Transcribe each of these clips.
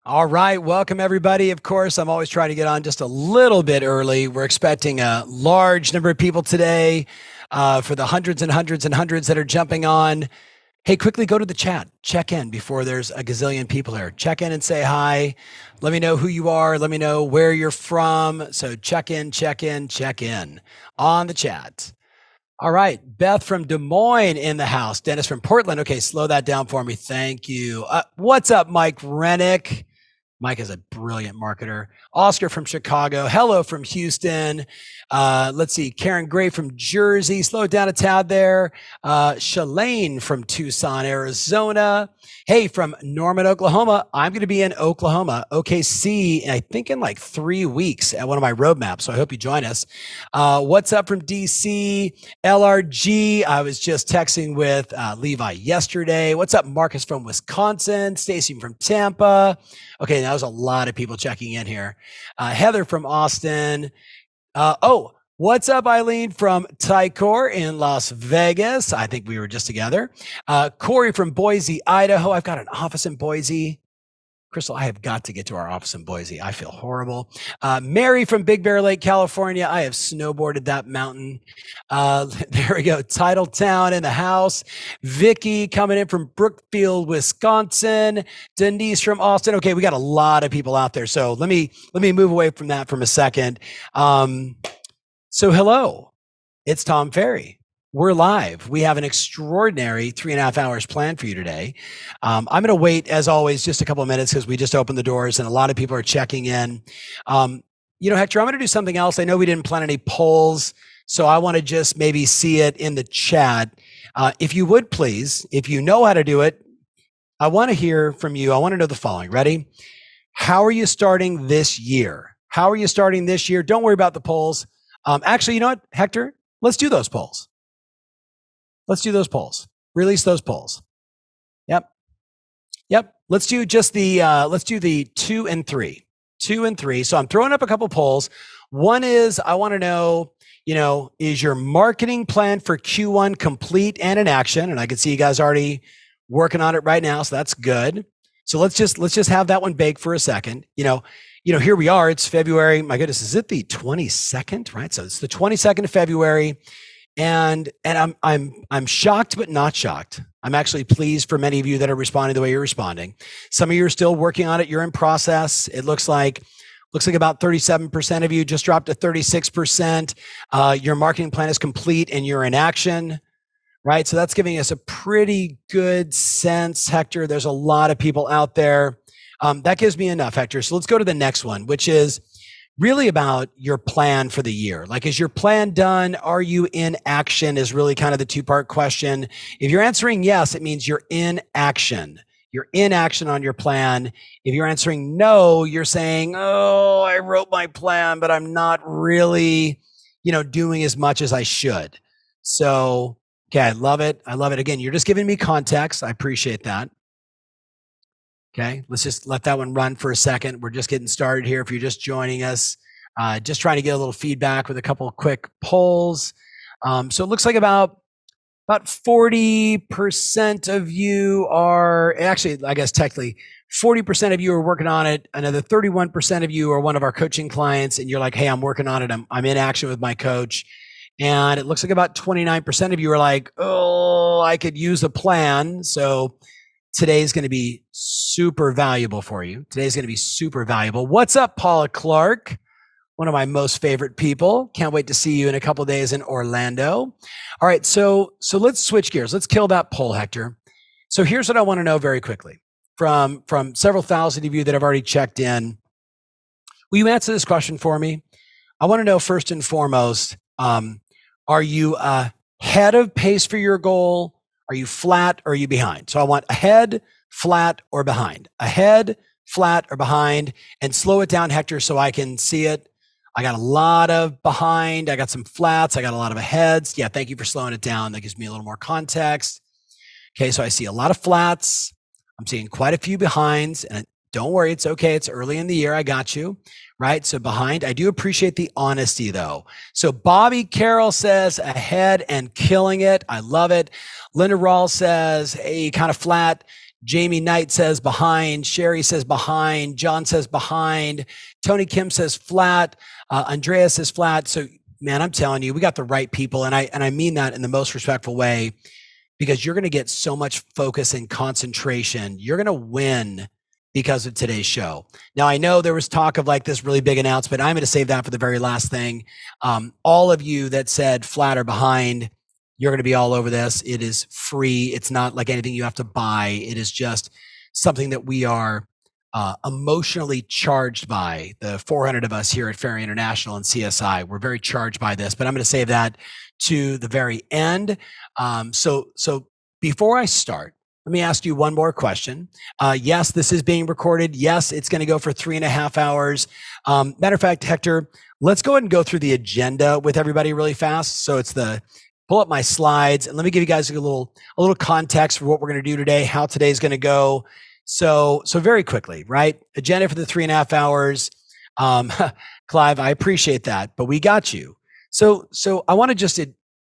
All right. Welcome, everybody. Of course, I'm always trying to get on just a little bit early. We're expecting a large number of people today for the hundreds and hundreds and hundreds that are jumping on. Hey, quickly go to the chat, check in before there's a gazillion people here. Check in and say hi. Let me know who you are. Let me know where you're from. So check in, check in, check in on the chat. All right. Beth from Des Moines in the house. Dennis from Portland. Okay, slow that down for me. Thank you. What's up, Mike Rennick? Mike is a brilliant marketer. Oscar from Chicago. Hello from Houston. Let's see. Karen Gray from Jersey. Slow it down a tad there. Shalane from Tucson, Arizona. Hey, from Norman, Oklahoma. I'm going to be in Oklahoma, OKC, I think in like 3 weeks at one of my roadmaps. So I hope you join us. What's up from DC? LRG. I was just texting with Levi yesterday. What's up, Marcus from Wisconsin? Stacy from Tampa. Okay, that was a lot of people checking in here. Heather from Austin. What's up, Eileen from Ticor in Las Vegas? I think we were just together. Corey from Boise, Idaho. I've got an office in Boise. Crystal, I have got to get to our office in Boise. I feel horrible. Mary from Big Bear Lake, California. I have snowboarded that mountain. There we go. Titletown in the house. Vicky coming in from Brookfield, Wisconsin. Denise from Austin. Okay, we got a lot of people out there. So let me move away from that for a second. So hello, it's Tom Ferry. We're live. We have an extraordinary 3.5 hours planned for you today. I'm going to wait, as always, just a couple of minutes because we just opened the doors and a lot of people are checking in. Hector, I'm going to do something else. I know we didn't plan any polls, so I want to just maybe see it in the chat. If you would, please, if you know how to do it, I want to hear from you. I want to know the following. Ready? How are you starting this year? How are you starting this year? Don't worry about the polls. Actually, you know what, Hector? Let's do those polls. Let's do those polls. Release those polls. Yep. Let's do just the 2 and 3. 2 and 3. So I'm throwing up a couple polls. One is, I want to know, is your marketing plan for Q1 complete and in action? And I can see you guys already working on it right now. So that's good. So let's just have that one baked for a second. Here we are. It's February. My goodness, is it the 22nd? Right. So it's the 22nd of February. And I'm shocked, but not shocked. I'm actually pleased for many of you that are responding the way you're responding. Some of you are still working on it. You're in process. It looks like about 37% of you just dropped to 36%. Your marketing plan is complete and you're in action, right? So that's giving us a pretty good sense, Hector. There's a lot of people out there. That gives me enough, Hector. So let's go to the next one, which is really about your plan for the year. Like, is your plan done? Are you in action is really kind of the 2-part question. If you're answering yes, it means you're in action. You're in action on your plan. If you're answering no, you're saying, oh, I wrote my plan, but I'm not really, doing as much as I should. So, okay, I love it. I love it. Again, you're just giving me context. I appreciate that. Okay, let's just let that one run for a second. We're just getting started here. If you're just joining us, just trying to get a little feedback with a couple of quick polls. So it looks like about 40% of you are actually, I guess technically 40% of you are working on it. Another 31% of you are one of our coaching clients, and you're like, hey, I'm working on it. I'm in action with my coach. And it looks like about 29% of you are like, oh, I could use a plan. So today's going to be super valuable for you. Today's going to be super valuable. What's up, Paula Clark? One of my most favorite people. Can't wait to see you in a couple of days in Orlando. All right, so let's switch gears. Let's kill that poll, Hector. So here's what I want to know very quickly from several thousand of you that have already checked in. Will you answer this question for me? I want to know first and foremost, are you ahead of pace for your goal? Are you flat or are you behind? So I want ahead, flat, or behind. Ahead, flat, or behind. And slow it down, Hector, so I can see it. I got a lot of behind. I got some flats. I got a lot of aheads. Yeah, thank you for slowing it down. That gives me a little more context. Okay, so I see a lot of flats. I'm seeing quite a few behinds. And don't worry, it's okay. It's early in the year. I got you. Right? So behind. I do appreciate the honesty, though. So Bobby Carroll says ahead and killing it. I love it. Linda Rawls says, hey, kind of flat. Jamie Knight says behind. Sherry says behind. John says behind. Tony Kim says flat. Andrea says flat. So, man, I'm telling you, we got the right people. And I mean that in the most respectful way, because you're going to get so much focus and concentration. You're going to win because of today's show. Now, I know there was talk of like this really big announcement. I'm going to save that for the very last thing. All of you that said flat or behind, you're going to be all over this. It is free. It's not like anything you have to buy. It is just something that we are emotionally charged by. The 400 of us here at Ferry International and CSI, we're very charged by this, but I'm going to save that to the very end. So before I start, let me ask you one more question. Yes, this is being recorded. Yes, it's going to go for 3.5 hours. Matter of fact, Hector, let's go ahead and go through the agenda with everybody really fast. So it's pull up my slides and let me give you guys a little context for what we're going to do today, how today's going to go. So very quickly, right? Agenda for the 3.5 hours. Clive, I appreciate that, but we got you. So I want to just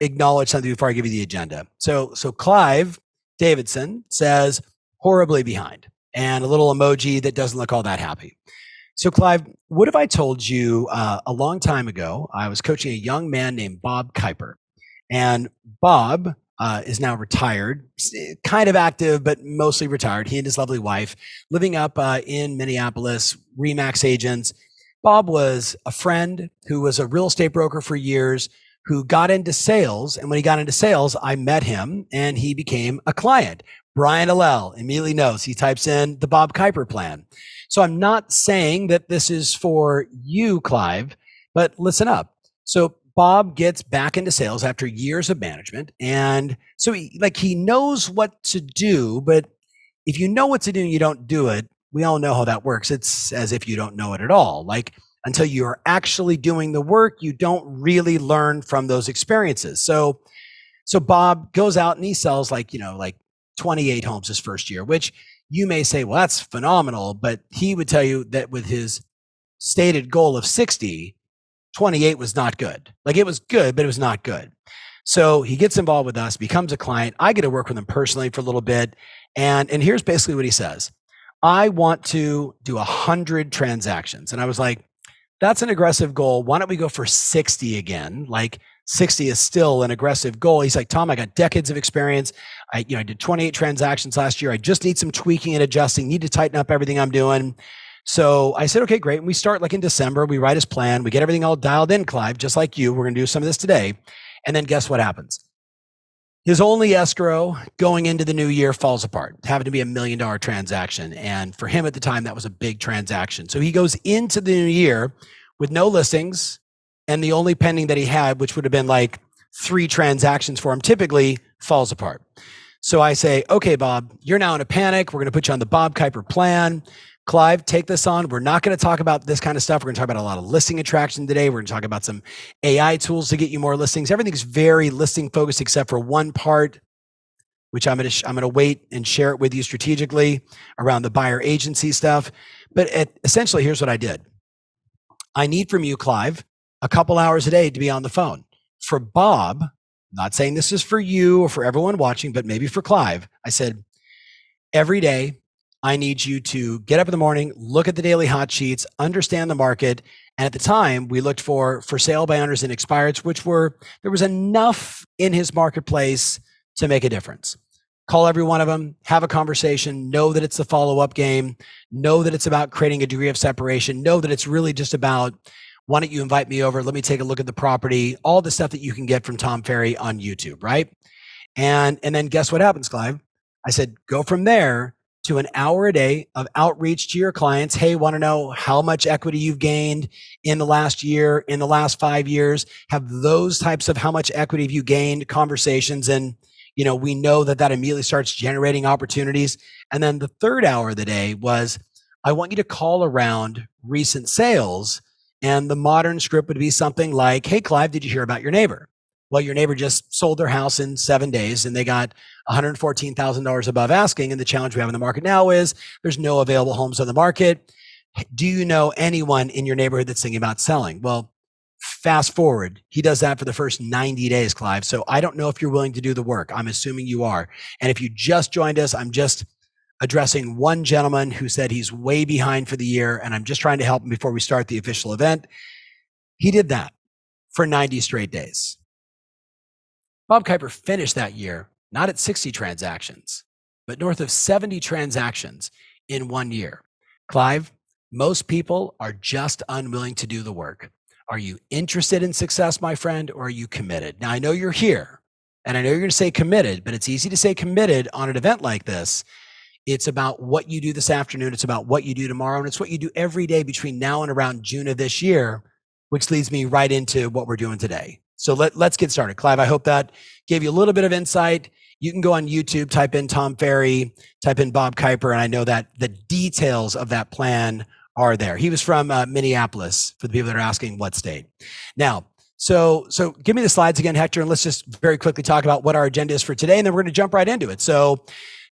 acknowledge something before I give you the agenda. So Clive Davidson says horribly behind and a little emoji that doesn't look all that happy. So Clive, what if I told you a long time ago, I was coaching a young man named Bob Kyper, and Bob is now retired, kind of active, but mostly retired. He and his lovely wife living up in Minneapolis, Remax agents. Bob was a friend who was a real estate broker for years, who got into sales. And when he got into sales, I met him and he became a client. Brian Allel immediately knows. He types in the Bob Kyper plan. So I'm not saying that this is for you, Clive, but listen up. So Bob gets back into sales after years of management. And so he knows what to do, but if you know what to do and you don't do it, we all know how that works. It's as if you don't know it at all. Like, until you're actually doing the work, you don't really learn from those experiences. So Bob goes out and he sells like 28 homes his first year, which you may say, well, that's phenomenal. But he would tell you that with his stated goal of 60, 28 was not good. Like, it was good, but it was not good. So he gets involved with us, becomes a client. I get to work with him personally for a little bit. And here's basically what he says. I want to do 100 transactions. And I was like, that's an aggressive goal. Why don't we go for 60 again? Like, 60 is still an aggressive goal. He's like, Tom, I got decades of experience. I did 28 transactions last year. I just need some tweaking and adjusting, need to tighten up everything I'm doing. So I said, okay, great. And we start like in December, we write his plan. We get everything all dialed in, Clive, just like you. We're going to do some of this today. And then guess what happens? His only escrow going into the new year falls apart, having to be $1 million transaction. And for him at the time, that was a big transaction. So he goes into the new year with no listings, and the only pending that he had, which would have been like 3 transactions for him, typically falls apart. So I say, okay, Bob, you're now in a panic. We're going to put you on the Bob Kyper plan. Clive, take this on. We're not going to talk about this kind of stuff. We're going to talk about a lot of listing attraction today. We're going to talk about some AI tools to get you more listings. Everything's very listing focused except for one part, which I'm going to wait and share it with you strategically around the buyer agency stuff. But essentially, here's what I did. I need from you, Clive, a couple hours a day to be on the phone. For Bob, I'm not saying this is for you or for everyone watching, but maybe for Clive, I said, every day, I need you to get up in the morning, look at the daily hot sheets, understand the market. And at the time, we looked for sale by owners and expireds, there was enough in his marketplace to make a difference. Call every one of them, have a conversation, know that it's the follow-up game, know that it's about creating a degree of separation, know that it's really just about, why don't you invite me over? Let me take a look at the property, all the stuff that you can get from Tom Ferry on YouTube, right? And then guess what happens, Clive? I said, go from there to an hour a day of outreach to your clients. Hey, want to know how much equity you've gained in the last year, in the last 5 years? Have those types of how much equity have you gained conversations. And, we know that immediately starts generating opportunities. And then the third hour of the day was, I want you to call around recent sales. And the modern script would be something like, hey, Clive, did you hear about your neighbor? Well, your neighbor just sold their house in 7 days and they got $114,000 above asking. And the challenge we have in the market now is there's no available homes on the market. Do you know anyone in your neighborhood that's thinking about selling? Well, fast forward, he does that for the first 90 days, Clive. So I don't know if you're willing to do the work. I'm assuming you are. And if you just joined us, I'm just addressing one gentleman who said he's way behind for the year, and I'm just trying to help him before we start the official event. He did that for 90 straight days. Bob Kyper finished that year not at 60 transactions, but north of 70 transactions in 1 year. Clive, most people are just unwilling to do the work. Are you interested in success, my friend, or are you committed? Now, I know you're here, and I know you're going to say committed, but it's easy to say committed on an event like this. It's about what you do this afternoon. It's about what you do tomorrow. And it's what you do every day between now and around June of this year, which leads me right into what we're doing today. So let's get started. Clive, I hope that gave you a little bit of insight. You can go on YouTube, type in Tom Ferry, type in Bob Kyper, and I know that the details of that plan are there. He was from Minneapolis, for the people that are asking what state. Now, so give me the slides again, Hector, and let's just very quickly talk about what our agenda is for today, and then we're going to jump right into it. So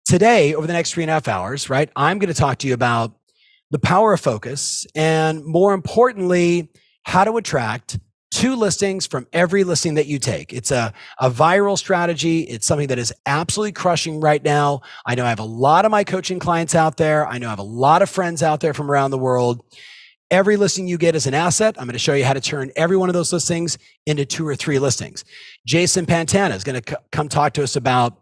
today, over the next 3.5 hours, right, I'm going to talk to you about the power of focus, and more importantly, how to attract 2 listings from every listing that you take. It's a viral strategy. It's something that is absolutely crushing right now. I know I have a lot of my coaching clients out there. I know I have a lot of friends out there from around the world. Every listing you get is an asset. I'm going to show you how to turn every one of those listings into 2 or 3 listings. Jason Pantana is going to come talk to us about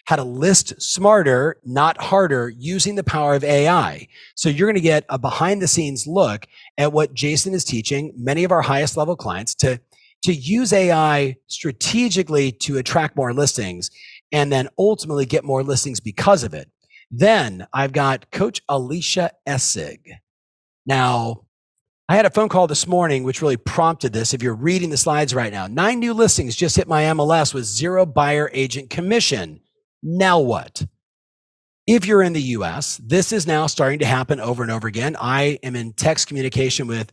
how to list smarter, not harder, using the power of AI. So you're going to get a behind the scenes look at what Jason is teaching many of our highest level clients to use AI strategically to attract more listings and then ultimately get more listings because of it. Then I've got Coach Alicia Essig. Now, I had a phone call this morning, which really prompted this. If you're reading the slides right now, 9 new listings just hit my MLS with 0 buyer agent commission. Now what? If you're in the US, this is now starting to happen over and over again. I am in text communication with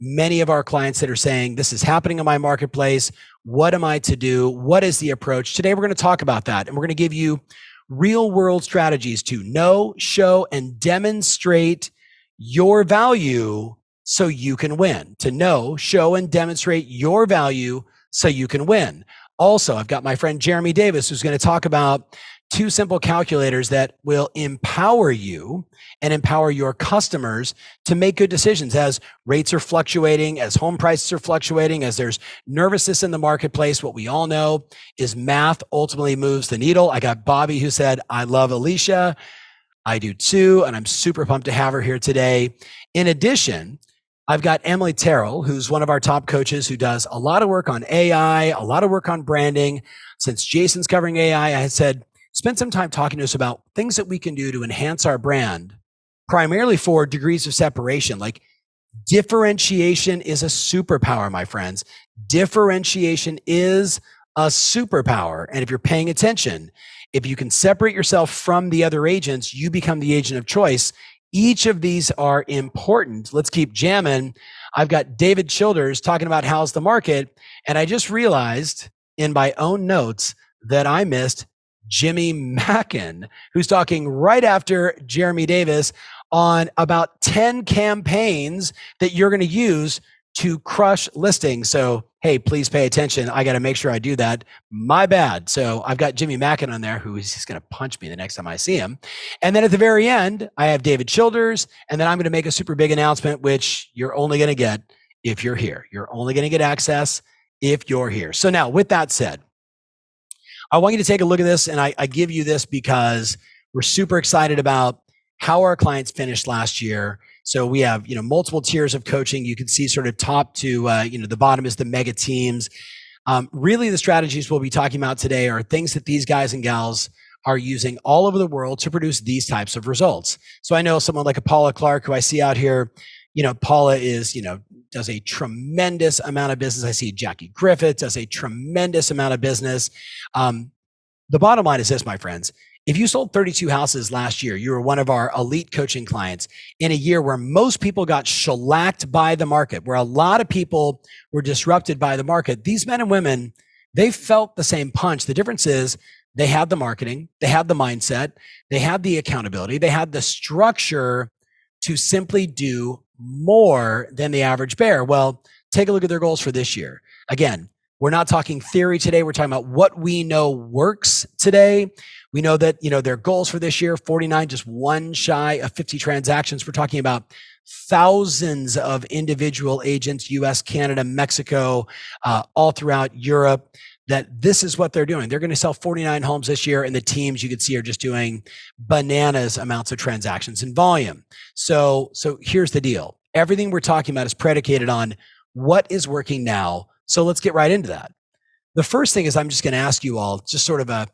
many of our clients that are saying, this is happening in my marketplace. What am I to do? What is the approach? Today, we're going to talk about that. And we're going to give you real world strategies to know, show, and demonstrate your value so you can win. To know, show, and demonstrate your value so you can win. Also, I've got my friend Jeremy Davis, who's going to talk about 2 simple calculators that will empower you and empower your customers to make good decisions as rates are fluctuating, as home prices are fluctuating, as there's nervousness in the marketplace. What we all know is math ultimately moves the needle. I got Bobby who said, I love Alicia. I do too. And I'm super pumped to have her here today. In addition, I've got Emily Terrell, who's one of our top coaches who does a lot of work on AI, a lot of work on branding. Since Jason's covering AI, I had said, spend some time talking to us about things that we can do to enhance our brand, primarily for degrees of separation. Like differentiation is a superpower, my friends. Differentiation is a superpower. And if you're paying attention, if you can separate yourself from the other agents, you become the agent of choice. Each of these are important. Let's keep jamming. I've got David Childers talking about how's the market. And I just realized in my own notes that I missed Jimmy Mackin, who's talking right after Jeremy Davis on about 10 campaigns that you're going to use to crush listings. So, hey, please pay attention. I got to make sure I do that. My bad. So I've got Jimmy Mackin on there, who is just going to punch me the next time I see him. And then at the very end, I have David Childers. And then I'm going to make a super big announcement, which you're only going to get if you're here. You're only going to get access if you're here. So now, with that said, I want you to take a look at this. And I give you this because we're super excited about how our clients finished last year. So we have, multiple tiers of coaching. You can see sort of top to, the bottom is the mega teams. Really, the strategies we'll be talking about today are things that these guys and gals are using all over the world to produce these types of results. So I know someone like a Paula Clark, who I see out here. Paula is, does a tremendous amount of business. I see Jackie Griffith does a tremendous amount of business. The bottom line is this, my friends. If you sold 32 houses last year, you were one of our elite coaching clients in a year where most people got shellacked by the market, where a lot of people were disrupted by the market. These men and women, they felt the same punch. The difference is they had the marketing, they had the mindset, they had the accountability, they had the structure to simply do more than the average bear. Well, take a look at their goals for this year. Again, We're not talking theory today. We're talking about what we know works today. We know that, their goals for this year, 49, just one shy of 50 transactions. We're talking about thousands of individual agents, US, Canada, Mexico, all throughout Europe, that this is what they're doing. They're going to sell 49 homes this year, and the teams you can see are just doing bananas amounts of transactions in volume. So here's the deal. Everything we're talking about is predicated on what is working now. So let's get right into that. The first thing is I'm just going to ask you all just sort of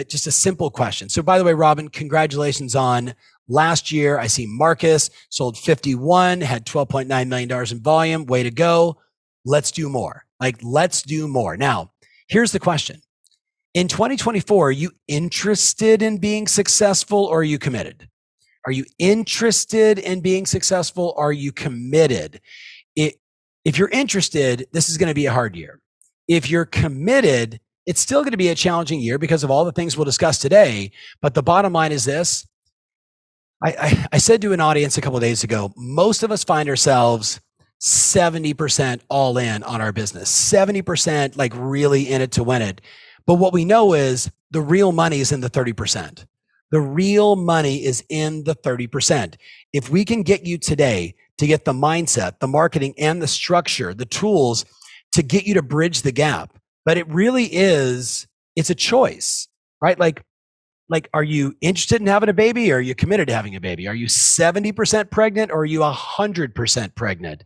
just a simple question. So by the way, Robin, congratulations on last year. I see Marcus sold 51, had $12.9 million in volume. Way to go. Let's do more. Let's do more. Now, here's the question. In 2024, are you interested in being successful, or are you committed? Are you interested in being successful? Or are you committed? If you're interested, this is going to be a hard year. If you're committed, it's still going to be a challenging year because of all the things we'll discuss today. But the bottom line is this. I said to an audience a couple of days ago, most of us find ourselves 70% all in on our business, 70% really in it to win it. But what we know is the real money is in the 30%. The real money is in the 30%. If we can get you today to get the mindset, the marketing, and the structure, the tools to get you to bridge the gap, but it really is, it's a choice, right? Are you interested in having a baby, or are you committed to having a baby? Are you 70% pregnant, or are you 100% pregnant?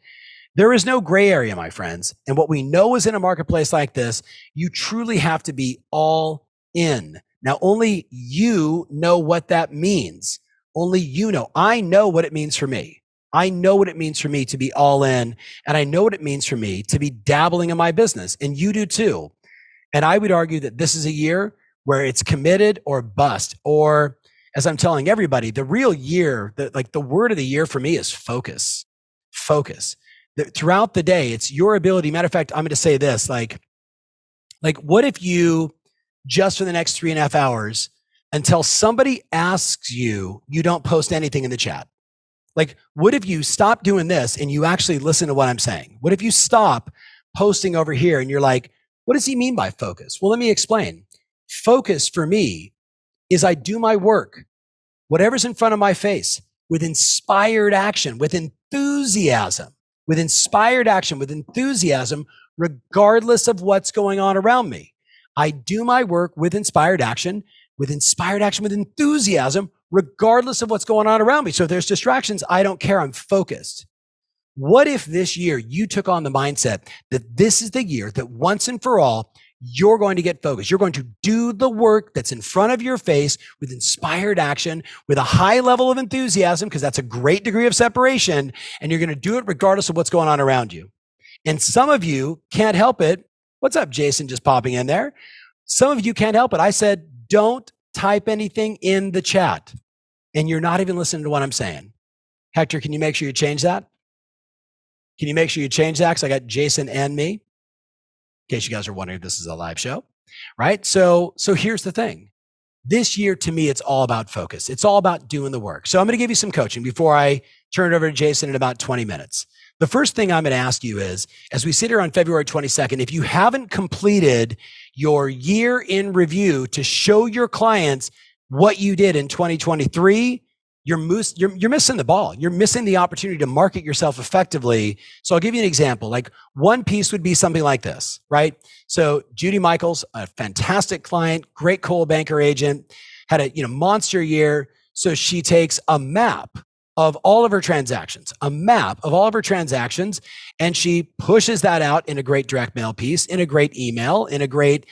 There is no gray area, my friends. And what we know is in a marketplace like this, you truly have to be all in. Now, only you know what that means. Only you know. I know what it means for me. I know what it means for me to be all in, and I know what it means for me to be dabbling in my business, and you do too. And I would argue that this is a year where it's committed or bust, or as I'm telling everybody, the real year, the word of the year for me is focus. Focus. Throughout the day, it's your ability. Matter of fact, I'm going to say this, what if you just for the next 3.5 hours until somebody asks you, you don't post anything in the chat? What if you stop doing this and you actually listen to what I'm saying? What if you stop posting over here and you're like, what does he mean by focus? Well, let me explain. Focus for me is I do my work, whatever's in front of my face, with inspired action, with enthusiasm, regardless of what's going on around me. I do my work with inspired action, with enthusiasm, regardless of what's going on around me. So if there's distractions, I don't care. I'm focused. What if this year you took on the mindset that this is the year that once and for all, you're going to get focused. You're going to do the work that's in front of your face with inspired action, with a high level of enthusiasm, because that's a great degree of separation, and you're going to do it regardless of what's going on around you. And some of you can't help it. What's up, Jason, just popping in there? Some of you can't help it. I said, don't type anything in the chat, and you're not even listening to what I'm saying. Hector, can you make sure you change that? Can you make sure you change that? Because I got Jason and me. In case you guys are wondering if this is a live show, right? So here's the thing. This year, to me, it's all about focus. It's all about doing the work. So I'm going to give you some coaching before I turn it over to Jason in about 20 minutes. The first thing I'm going to ask you is, as we sit here on February 22nd, if you haven't completed your year in review to show your clients what you did in 2023, you're missing the ball. You're missing the opportunity to market yourself effectively. So I'll give you an example. One piece would be something like this, right? So Judy Michaels, a fantastic client, great cold banker agent, had a monster year. So she takes a map of all of her transactions, and she pushes that out in a great direct mail piece, in a great email, in a great,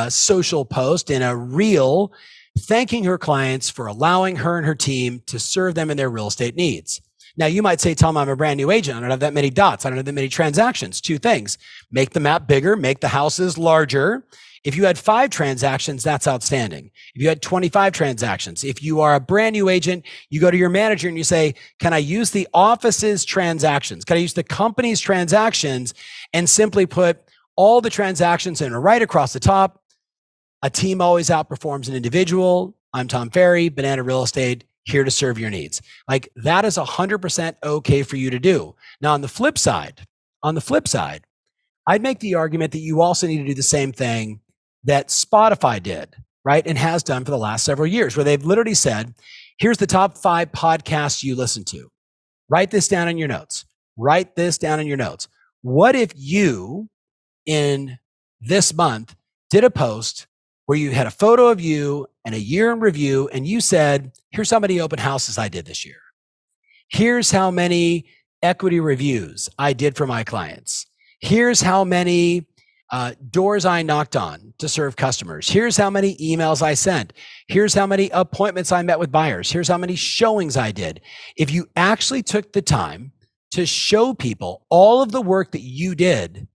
social post, in a reel, thanking her clients for allowing her and her team to serve them in their real estate needs. Now, you might say, Tom, I'm a brand new agent. I don't have that many dots. I don't have that many transactions. Two things: make the map bigger, make the houses larger. If you had 5 transactions, that's outstanding. If you had 25 transactions, if you are a brand new agent, you go to your manager and you say, can I use the office's transactions? Can I use the company's transactions, and simply put all the transactions in right across the top? A team always outperforms an individual. I'm Tom Ferry, Banana Real Estate, here to serve your needs. That is 100% okay for you to do. Now, on the flip side, I'd make the argument that you also need to do the same thing that Spotify did, right? And has done for the last several years, where they've literally said, here's the top 5 podcasts you listen to. Write this down in your notes. Write this down in your notes. What if you, in this month, did a post where you had a photo of you and a year in review, and you said, here's how many open houses I did this year. Here's how many equity reviews I did for my clients. Here's how many doors I knocked on to serve customers. Here's how many emails I sent. Here's how many appointments I met with buyers. Here's how many showings I did. If you actually took the time to show people all of the work that you did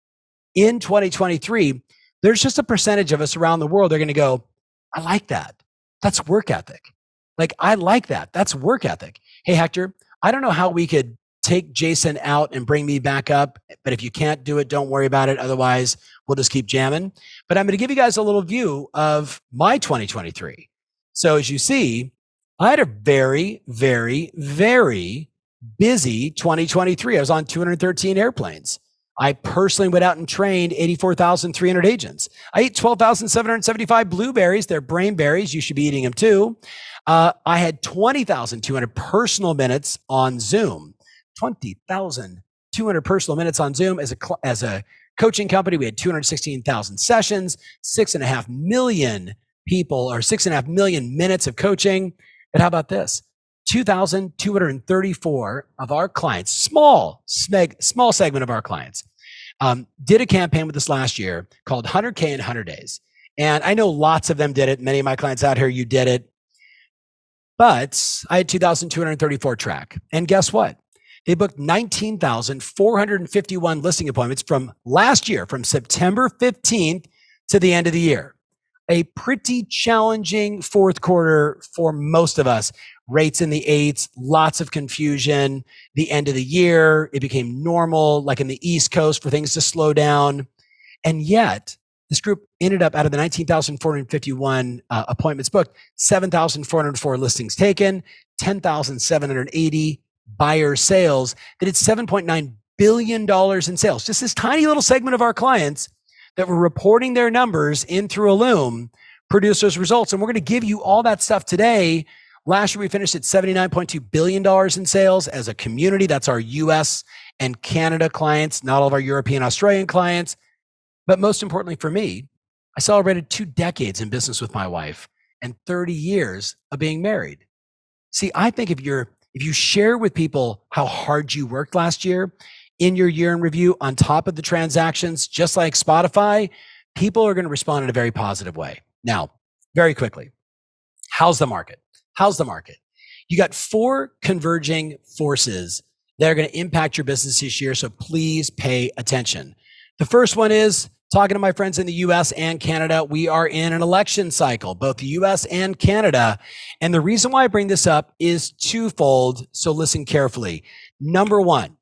in 2023, there's just a percentage of us around the world. They're going to go, I like that. That's work ethic. Like, I like that. That's work ethic. Hey, Hector, I don't know how we could take Jason out and bring me back up, but if you can't do it, don't worry about it. Otherwise, we'll just keep jamming. But I'm going to give you guys a little view of my 2023. So as you see, I had a very, very, very busy 2023. I was on 213 airplanes. I personally went out and trained 84,300 agents. I ate 12,775 blueberries. They're brain berries. You should be eating them too. I had 20,200 personal minutes on Zoom. 20,200 personal minutes on Zoom. As a coaching company, we had 216,000 sessions, 6.5 million people, or 6.5 million minutes of coaching. But how about this? 2,234 of our clients, small segment of our clients, did a campaign with us last year called 100K in 100 days. And I know lots of them did it. Many of my clients out here, you did it. But I had 2,234 track. And guess what? They booked 19,451 listing appointments from last year, from September 15th to the end of the year. A pretty challenging fourth quarter for most of us. Rates in the 8s, lots of confusion. The end of the year, it became normal, like in the East Coast, for things to slow down. And yet, this group ended up, out of the 19,451 appointments booked, 7,404 listings taken, 10,780 buyer sales. They did $7.9 billion in sales. Just this tiny little segment of our clients that were reporting their numbers in through a loom produce those results. And we're going to give you all that stuff today. Last year, we finished at $79.2 billion in sales as a community. That's our US and Canada clients, not all of our European, Australian clients. But most importantly for me, I celebrated 2 decades in business with my wife and 30 years of being married. See, I think if you share with people how hard you worked last year in your year in review on top of the transactions, just like Spotify, people are going to respond in a very positive way. Now, very quickly, how's the market? How's the market? You got 4 converging forces that are going to impact your business this year, so please pay attention. The first one is, talking to my friends in the US and Canada, we are in an election cycle, both the US and Canada. And the reason why I bring this up is twofold, so listen carefully. Number one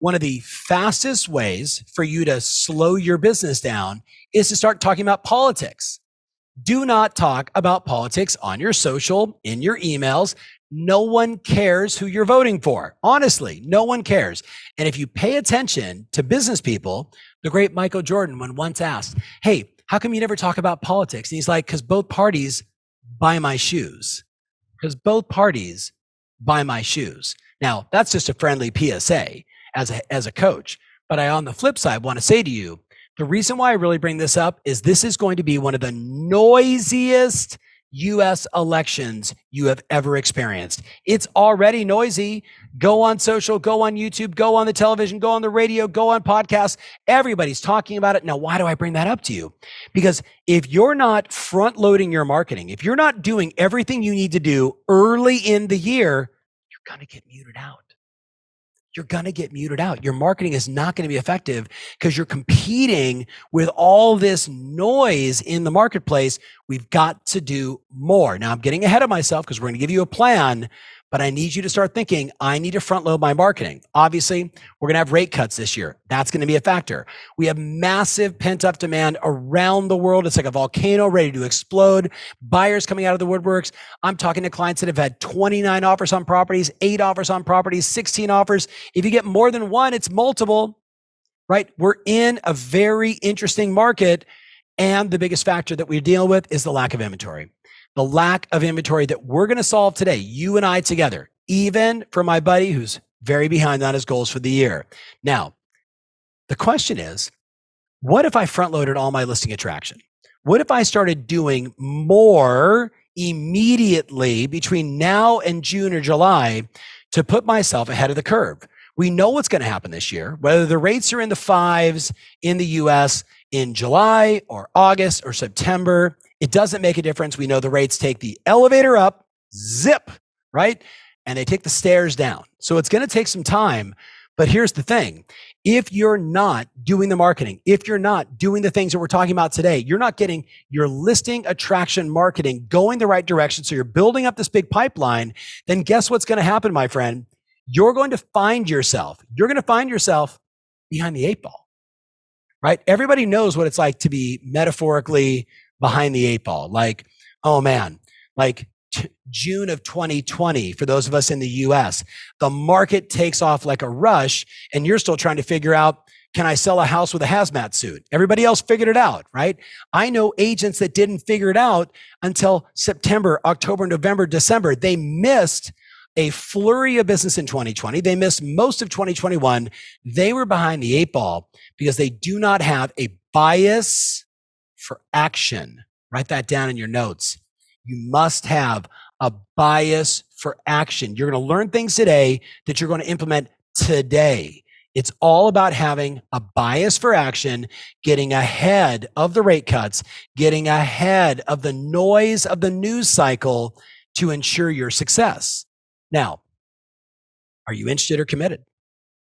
of the fastest ways for you to slow your business down is to start talking about politics. Do not talk about politics on your social, in your emails. No one cares who you're voting for. Honestly, no one cares. And if you pay attention to business people, the great Michael Jordan, when once asked, hey, how come you never talk about politics? And he's like, because both parties buy my shoes. Because both parties buy my shoes. Now, that's just a friendly PSA as a coach. But I, on the flip side, want to say to you, the reason why I really bring this up is this is going to be one of the noisiest US elections you have ever experienced. It's already noisy. Go on social, go on YouTube, go on the television, go on the radio, go on podcasts. Everybody's talking about it. Now, why do I bring that up to you? Because if you're not front loading your marketing, if you're not doing everything you need to do early in the year, you're going to get muted out. You're going to get muted out. Your marketing is not going to be effective because you're competing with all this noise in the marketplace. We've got to do more. Now, I'm getting ahead of myself because we're going to give you a plan, but I need you to start thinking, I need to front load my marketing. Obviously, we're going to have rate cuts this year. That's going to be a factor. We have massive pent up demand around the world. It's like a volcano ready to explode. Buyers coming out of the woodworks. I'm talking to clients that have had 29 offers on properties, 8 offers on properties, 16 offers. If you get more than one, it's multiple. right? We're in a very interesting market. And the biggest factor that we deal with is the lack of inventory. The lack of inventory that we're going to solve today, you and I together, even for my buddy who's very behind on his goals for the year. Now, the question is, what if I front loaded all my listing attraction? What if I started doing more immediately between now and June or July to put myself ahead of the curve? We know what's going to happen this year, whether the rates are in the fives in the US in July or August or September, it doesn't make a difference. We know the rates take the elevator up, zip, right? And they take the stairs down. So it's going to take some time. But here's the thing. If you're not doing the marketing, if you're not doing the things that we're talking about today, you're not getting your listing attraction marketing going the right direction. So you're building up this big pipeline. Then guess what's going to happen, my friend? You're going to find yourself behind the eight ball, right? Everybody knows what it's like to be metaphorically behind the eight ball. Like, oh man, like June of 2020, for those of us in the US, the market takes off like a rush and you're still trying to figure out, can I sell a house with a hazmat suit? Everybody else figured it out, right? I know agents that didn't figure it out until September, October, November, December. They missed a flurry of business in 2020. They missed most of 2021. They were behind the eight ball because they do not have a bias for action. Write that down in your notes. You must have a bias for action. You're going to learn things today that you're going to implement today. It's all about having a bias for action, getting ahead of the rate cuts, getting ahead of the noise of the news cycle to ensure your success. Now, are you interested or committed?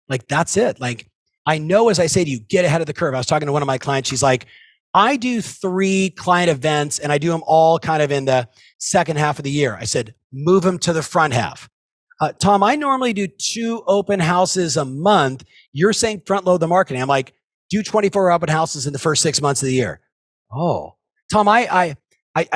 Like, that's it. Like, I know, as I say to you, get ahead of the curve. I was talking to one of my clients. She's like, I do 3 client events and I do them all kind of in the second half of the year. I said, move them to the front half. Tom, I normally do 2 open houses a month. You're saying front load the marketing. I'm like, do 24 open houses in the first 6 months of the year. Oh, Tom, I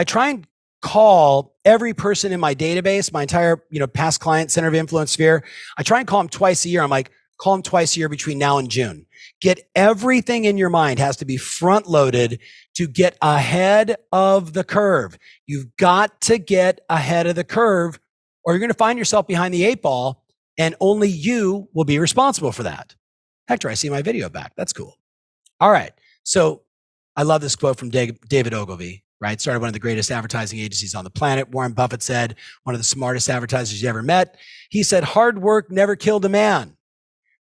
try and call every person in my database, my entire, past client center of influence sphere. I try and call them twice a year. I'm like, call them twice a year between now and June. Get everything in your mind has to be front loaded to get ahead of the curve. You've got to get ahead of the curve or you're going to find yourself behind the eight ball and only you will be responsible for that. Hector, I see my video back. That's cool. All right. So I love this quote from David Ogilvy, right? Started one of the greatest advertising agencies on the planet. Warren Buffett said, one of the smartest advertisers you ever met. He said, hard work never killed a man.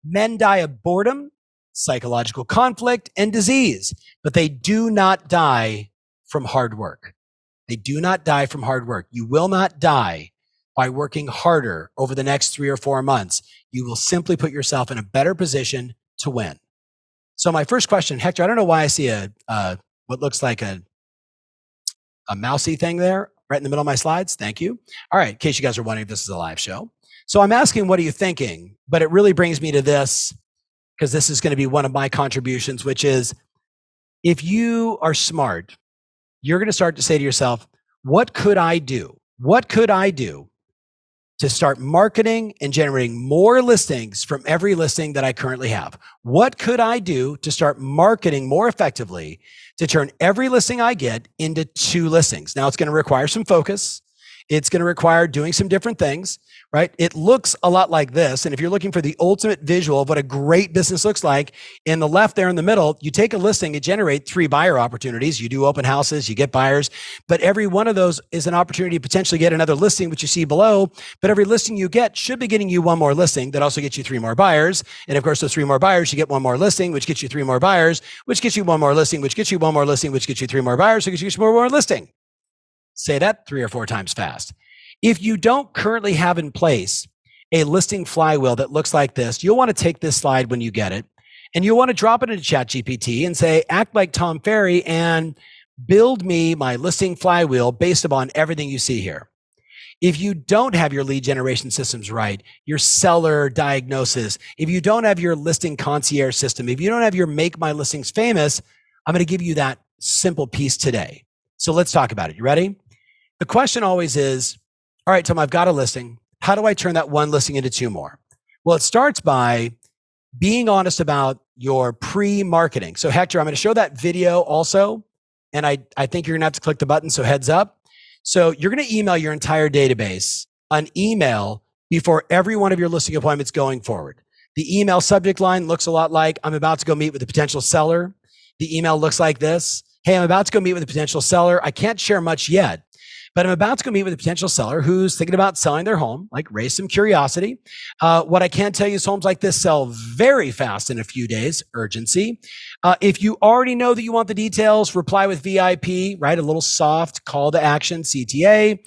Men die of boredom, psychological conflict, and disease, but they do not die from hard work. They do not die from hard work. You will not die by working harder over the next 3 or 4 months. You will simply put yourself in a better position to win. So my first question, Hector, I don't know why I see what looks like a mousy thing there right in the middle of my slides. Thank you. All right. In case you guys are wondering if this is a live show. So I'm asking, what are you thinking? But it really brings me to this, because this is going to be one of my contributions, which is if you are smart, you're going to start to say to yourself, what could I do? What could I do to start marketing and generating more listings from every listing that I currently have? What could I do to start marketing more effectively to turn every listing I get into 2 listings? Now, it's going to require some focus. It's going to require doing some different things, right? It looks a lot like this. And if you're looking for the ultimate visual of what a great business looks like, in the left there in the middle, you take a listing and generate 3 buyer opportunities. You do open houses, you get buyers, but every one of those is an opportunity to potentially get another listing, which you see below. But every listing you get should be getting you 1 more listing that also gets you 3 more buyers. And of course, those 3 more buyers, you get 1 more listing, which gets you 3 more buyers, which gets you 1 more listing, which gets you 1 more listing, which gets you 3 more buyers, which gets you 1 more listing. Say that 3 or 4 times fast. If you don't currently have in place a listing flywheel that looks like this, you'll want to take this slide when you get it, and you'll want to drop it into ChatGPT and say, act like Tom Ferry and build me my listing flywheel based upon everything you see here. If you don't have your lead generation systems right, your seller diagnosis, if you don't have your listing concierge system, if you don't have your make my listings famous, I'm going to give you that simple piece today. So let's talk about it. You ready? The question always is, all right, Tom, I've got a listing. How do I turn that 1 listing into 2 more? Well, it starts by being honest about your pre-marketing. So Hector, I'm going to show that video also. And I think you're going to have to click the button. So heads up. So you're going to email your entire database an email before every one of your listing appointments going forward. The email subject line looks a lot like, I'm about to go meet with a potential seller. The email looks like this. Hey, I'm about to go meet with a potential seller. I can't share much yet, but I'm about to go meet with a potential seller who's thinking about selling their home, like raise some curiosity. What I can tell you is homes like this sell very fast in a few days, urgency. If you already know that you want the details, reply with VIP, right? A little soft call to action, CTA.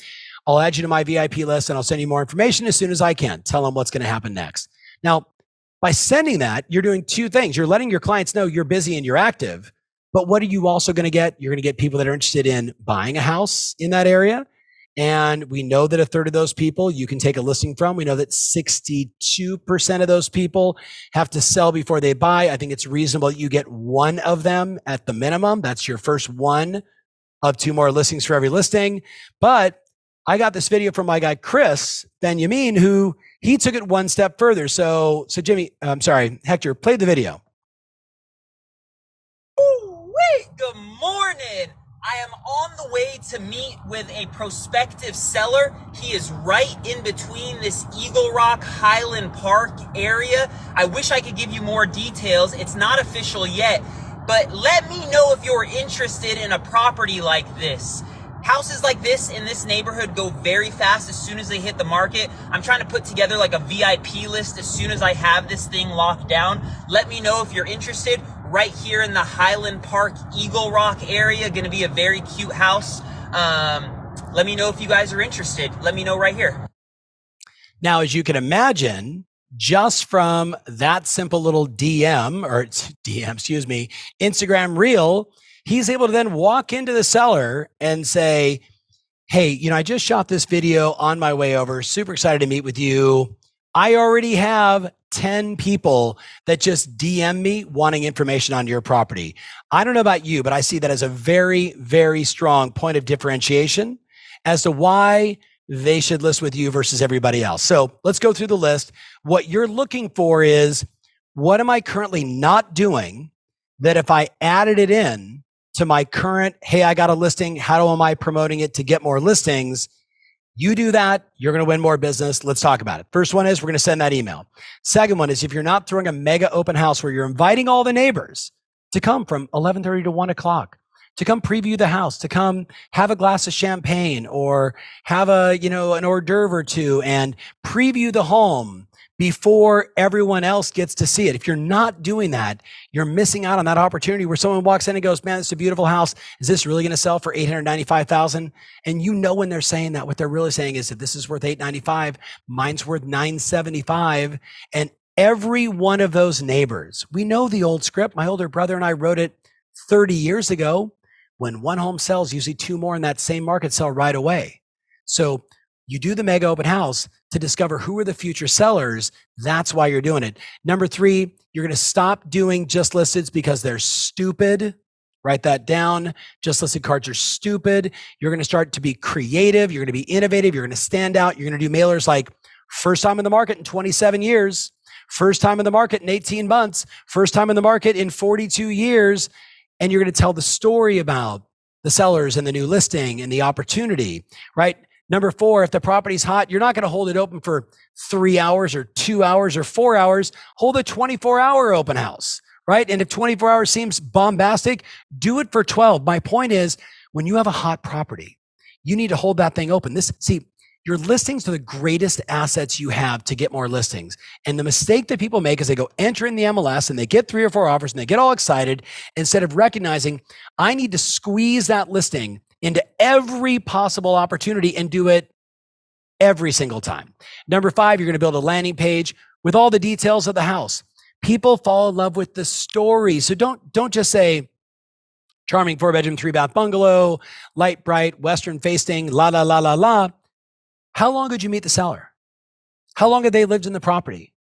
I'll add you to my VIP list and I'll send you more information as soon as I can. Tell them what's going to happen next. Now, by sending that, you're doing two things. You're letting your clients know you're busy and you're active. But what are you also going to get? You're going to get people that are interested in buying a house in that area. And we know that a third of those people you can take a listing from. We know that 62% of those people have to sell before they buy. I think it's reasonable that you get one of them at the minimum. That's your first one of 2 more listings for every listing. But I got this video from my guy, Chris Benjamin, who he took it one step further. So Hector, play the video. Good morning. I am on the way to meet with a prospective seller. He is right in between this Eagle Rock Highland Park area. I wish I could give you more details. It's not official yet, but let me know if you're interested in a property like this. Houses like this in this neighborhood go very fast as soon as they hit the market. I'm trying to put together like a VIP list as soon as I have this thing locked down. Let me know if you're interested. Right here in the Highland Park, Eagle Rock area, gonna be a very cute house. Let me know if you guys are interested. Let me know right here. Now, as you can imagine, just from that simple little Instagram reel, he's able to then walk into the seller and say, hey, I just shot this video on my way over. Super excited to meet with you. I already have 10 people that just DM me wanting information on your property. I don't know about you, but I see that as a very, very strong point of differentiation as to why they should list with you versus everybody else. So let's go through the list. What you're looking for is, what am I currently not doing that if I added it in to my current, hey, I got a listing, how am I promoting it to get more listings? You do that, you're going to win more business. Let's talk about it. First one is we're going to send that email. Second one is if you're not throwing a mega open house where you're inviting all the neighbors to come from 11:30 to 1 o'clock, to come preview the house, to come have a glass of champagne or have an hors d'oeuvre or two and preview the home before everyone else gets to see it. If you're not doing that, you're missing out on that opportunity where someone walks in and goes, man, it's a beautiful house. Is this really going to sell for $895,000? And when they're saying that, what they're really saying is that this is worth $895, mine's worth $975. And every one of those neighbors, we know the old script. My older brother and I wrote it 30 years ago. When one home sells, usually 2 more in that same market sell right away. So you do the mega open house to discover who are the future sellers. That's why you're doing it. Number 3, you're going to stop doing just listed because they're stupid. Write that down. Just listed cards are stupid. You're going to start to be creative. You're going to be innovative. You're going to stand out. You're going to do mailers like first time in the market in 27 years, first time in the market in 18 months, first time in the market in 42 years. And you're going to tell the story about the sellers and the new listing and the opportunity, right? Number 4, if the property's hot, you're not going to hold it open for 3 hours or 2 hours or 4 hours. Hold a 24-hour open house, right? And if 24 hours seems bombastic, do it for 12. My point is, when you have a hot property, you need to hold that thing open. Your listings are the greatest assets you have to get more listings. And the mistake that people make is they go enter in the MLS and they get 3 or 4 offers and they get all excited instead of recognizing I need to squeeze that listing into every possible opportunity and do it every single time. Number 5, you're going to build a landing page with all the details of the house. People fall in love with the story. So don't just say charming 4-bedroom, 3-bath bungalow, light, bright, western facing, la, la, la, la, la. How long did you meet the seller? How long have they lived in the property?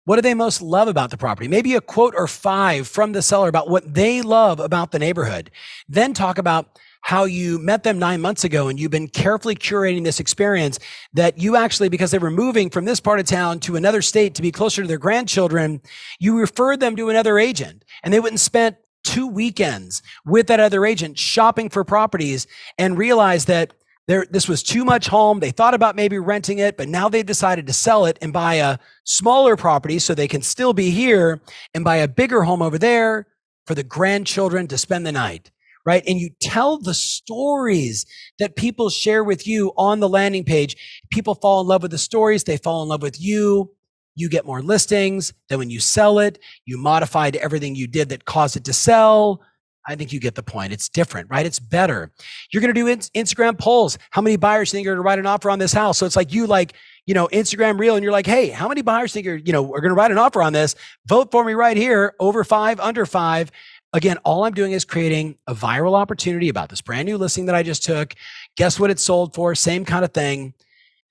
What do they most love about the property? Maybe a quote or 5 from the seller about what they love about the neighborhood. Then talk about how you met them 9 months ago and you've been carefully curating this experience that you actually, because they were moving from this part of town to another state to be closer to their grandchildren, you referred them to another agent and they went and spent 2 weekends with that other agent shopping for properties and realized that this was too much home. They thought about maybe renting it, but now they've decided to sell it and buy a smaller property so they can still be here and buy a bigger home over there for the grandchildren to spend the night, right? And you tell the stories that people share with you on the landing page. People fall in love with the stories. They fall in love with you. You get more listings. Then when you sell it, you modified everything you did that caused it to sell. I think you get the point. It's different, right? It's better. You're going to do Instagram polls. How many buyers think are going to write an offer on this house? So it's like you Instagram reel and you're like, hey, how many buyers think are going to write an offer on this? Vote for me right here. Over 5, under 5. Again, all I'm doing is creating a viral opportunity about this brand new listing that I just took. Guess what it's sold for? Same kind of thing.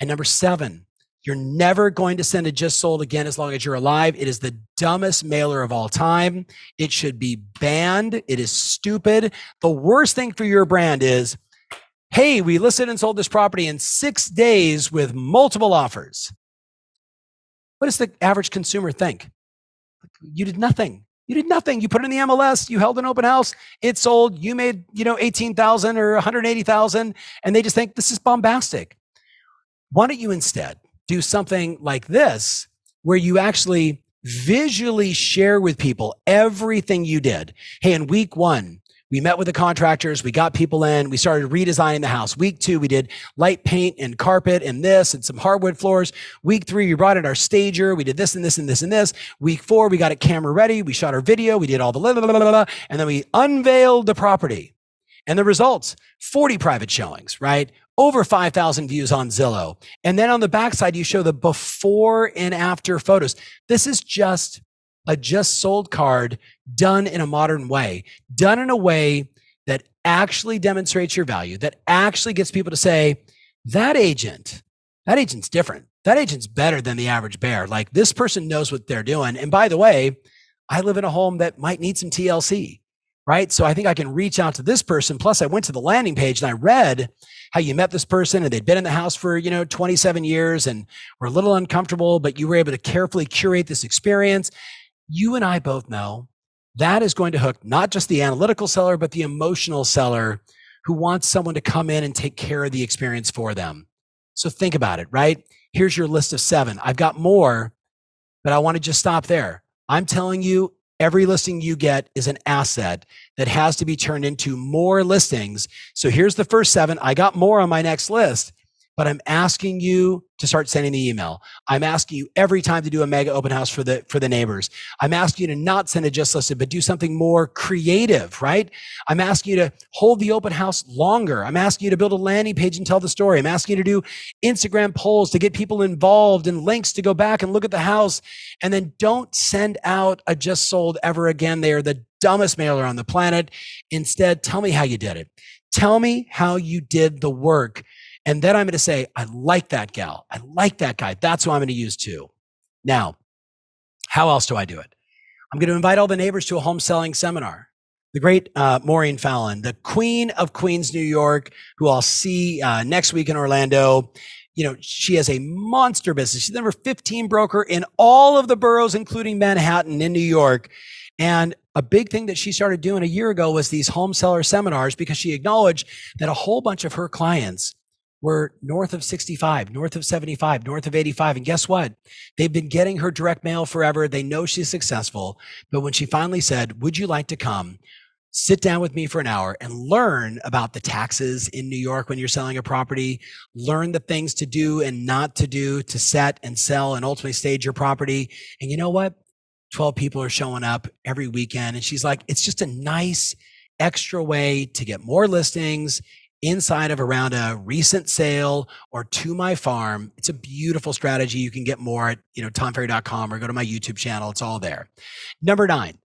And number 7, you're never going to send a just sold again as long as you're alive. It is the dumbest mailer of all time. It should be banned. It is stupid. The worst thing for your brand is, hey, we listed and sold this property in 6 days with multiple offers. What does the average consumer think? You did nothing. You did nothing. You put it in the MLS, you held an open house, it sold, you made, 18,000 or 180,000, and they just think this is bombastic. Why don't you instead do something like this, where you actually visually share with people everything you did? Hey, in week 1, we met with the contractors, we got people in, we started redesigning the house. Week 2, we did light paint and carpet and this and some hardwood floors. Week 3, we brought in our stager, we did this and this and this and this. Week 4, we got it camera ready, we shot our video, we did all the blah, blah, blah, blah, blah, and then we unveiled the property. And the results, 40 private showings, right? Over 5,000 views on Zillow. And then on the backside, you show the before and after photos. This is just a just sold card done in a modern way, done in a way that actually demonstrates your value, that actually gets people to say, that agent's different. That agent's better than the average bear. Like, this person knows what they're doing. And by the way, I live in a home that might need some TLC. Right? So I think I can reach out to this person. Plus, I went to the landing page and I read how you met this person and they'd been in the house for, 27 years and were a little uncomfortable, but you were able to carefully curate this experience. You and I both know that is going to hook not just the analytical seller, but the emotional seller who wants someone to come in and take care of the experience for them. So think about it, right? Here's your list of 7. I've got more, but I want to just stop there. I'm telling you, every listing you get is an asset that has to be turned into more listings. So here's the first 7. I got more on my next list, but I'm asking you to start sending the email. I'm asking you every time to do a mega open house for the neighbors. I'm asking you to not send a just listed, but do something more creative, right? I'm asking you to hold the open house longer. I'm asking you to build a landing page and tell the story. I'm asking you to do Instagram polls to get people involved and links to go back and look at the house. And then don't send out a just sold ever again. They are the dumbest mailer on the planet. Instead, tell me how you did it. Tell me how you did the work. And then I'm going to say, I like that gal. I like that guy. That's who I'm going to use too. Now, how else do I do it? I'm going to invite all the neighbors to a home selling seminar. The great Maureen Fallon, the queen of Queens, New York, who I'll see next week in Orlando. She has a monster business. She's the number 15 broker in all of the boroughs, including Manhattan in New York. And a big thing that she started doing a year ago was these home seller seminars, because she acknowledged that a whole bunch of her clients were north of 65, north of 75, north of 85. And guess what? They've been getting her direct mail forever. They know she's successful. But when she finally said, would you like to come sit down with me for an hour and learn about the taxes in New York when you're selling a property, learn the things to do and not to do to set and sell and ultimately stage your property? And you know what? 12 people are showing up every weekend. And she's like, it's just a nice extra way to get more listings inside of around a recent sale or to my farm. It's a beautiful strategy. You can get more at, tomferry.com or go to my YouTube channel. It's all there. Number 9,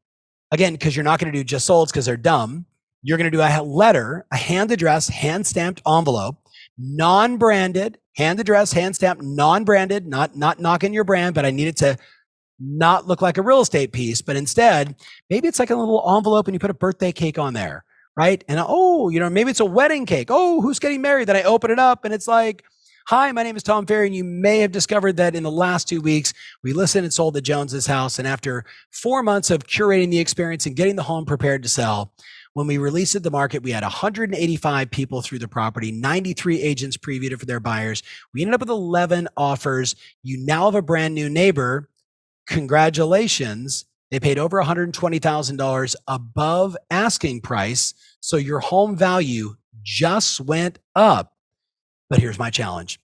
again, because you're not going to do just solds because they're dumb. You're going to do a letter, a hand addressed, hand stamped envelope, non-branded, hand addressed, hand stamped, non-branded, not knocking your brand, but I need it to not look like a real estate piece, but instead, maybe it's like a little envelope and you put a birthday cake on there. right? And oh, maybe it's a wedding cake. Oh, who's getting married? Then I open it up and it's like, hi, my name is Tom Ferry. And you may have discovered that in the last 2 weeks, we listed and sold the Joneses house. And after 4 months of curating the experience and getting the home prepared to sell, when we released it to the market, we had 185 people through the property, 93 agents previewed it for their buyers. We ended up with 11 offers. You now have a brand new neighbor. Congratulations. They paid over $120,000 above asking price. So your home value just went up. But here's my challenge.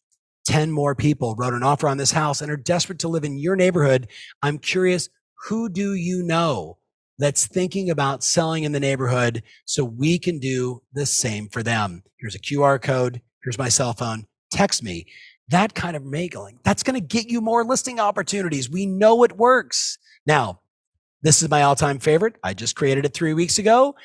10 more people wrote an offer on this house and are desperate to live in your neighborhood. I'm curious, who do you know that's thinking about selling in the neighborhood so we can do the same for them? Here's a QR code. Here's my cell phone. Text me. That kind of mailing, that's going to get you more listing opportunities. We know it works. Now, this is my all-time favorite. I just created it 3 weeks ago,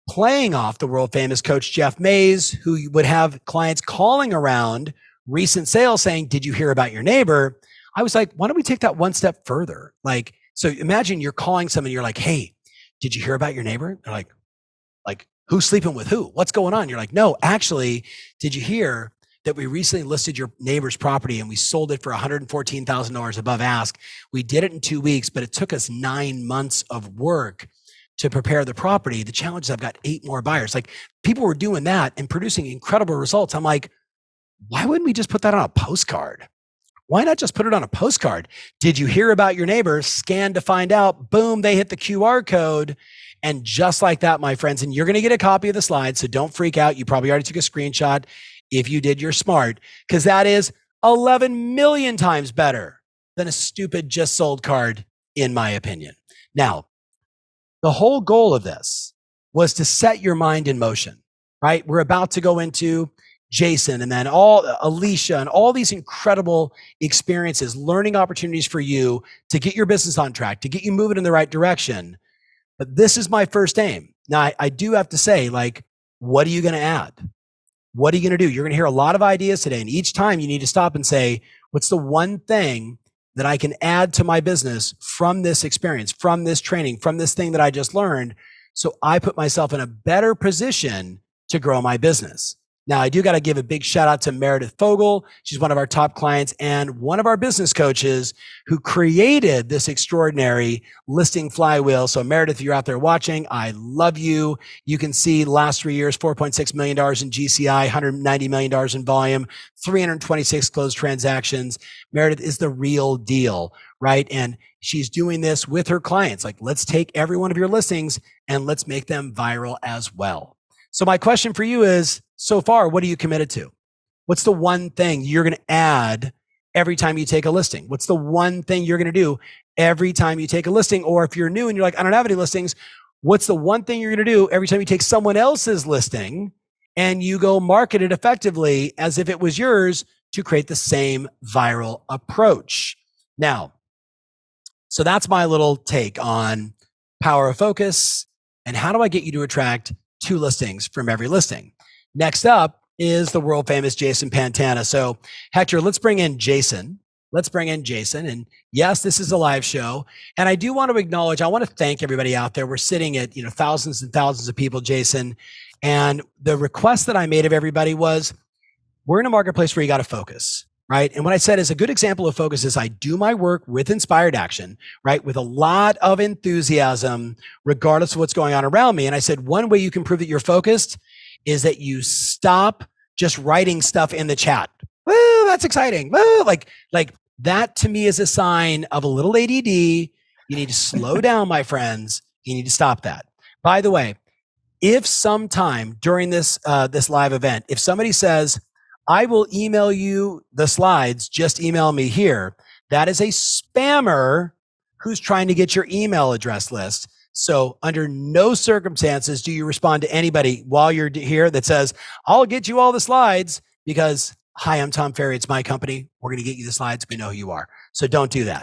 playing off the world famous coach Jeff Mays, who would have clients calling around recent sales saying, did you hear about your neighbor? I was like, why don't we take that one step further? Like, so imagine you're calling someone, you're like, hey, did you hear about your neighbor? They're like, who's sleeping with who? What's going on? You're like, no, actually, did you hear that we recently listed your neighbor's property and we sold it for $114,000 above ask? We did it in 2 weeks, but it took us 9 months of work to prepare the property. The challenge is I've got 8 more buyers. Like, people were doing that and producing incredible results. I'm like, why wouldn't we just put that on a postcard? Why not just put it on a postcard? Did you hear about your neighbor? Scan to find out. Boom, they hit the QR code. And just like that, my friends, and you're going to get a copy of the slides, so don't freak out. You probably already took a screenshot. If you did, you're smart, because that is 11 million times better than a stupid just sold card, in my opinion. Now, the whole goal of this was to set your mind in motion, right? We're about to go into Jason and then Alicia and all these incredible experiences, learning opportunities for you to get your business on track, to get you moving in the right direction. But this is my first aim. Now, I do have to say, like, what are you going to add? What are you going to do? You're going to hear a lot of ideas today. And each time you need to stop and say, what's the one thing that I can add to my business from this experience, from this training, from this thing that I just learned, so I put myself in a better position to grow my business? Now, I do got to give a big shout out to Meredith Fogel. She's one of our top clients and one of our business coaches who created this extraordinary listing flywheel. So Meredith, if you're out there watching, I love you. You can see last 3 years, $4.6 million in GCI, $190 million in volume, 326 closed transactions. Meredith is the real deal, right? And she's doing this with her clients. Like, let's take every one of your listings and let's make them viral as well. So my question for you is, so far, what are you committed to? What's the one thing you're going to add every time you take a listing? What's the one thing you're going to do every time you take a listing? Or if you're new and you're like, I don't have any listings, what's the one thing you're going to do every time you take someone else's listing and you go market it effectively as if it was yours to create the same viral approach? Now, so that's my little take on power of focus and how do I get you to attract 2 listings from every listing. Next up is the world famous Jason Pantana. So Hector, let's bring in Jason. And yes, this is a live show. And I do want to acknowledge, I want to thank everybody out there. We're sitting at, thousands and thousands of people, Jason. And the request that I made of everybody was, we're in a marketplace where you got to focus, right? And what I said is a good example of focus is I do my work with inspired action, right? With a lot of enthusiasm, regardless of what's going on around me. And I said, one way you can prove that you're focused is that you stop just writing stuff in the chat. Woo, that's exciting. Woo, like that to me is a sign of a little ADD. You need to slow down, my friends. You need to stop that. By the way, if sometime during this live event, if somebody says, I will email you the slides, just email me here, that is a spammer who's trying to get your email address list. So under no circumstances do you respond to anybody while you're here that says, I'll get you all the slides because, hi, I'm Tom Ferry. It's my company. We're going to get you the slides. We know who you are. So don't do that.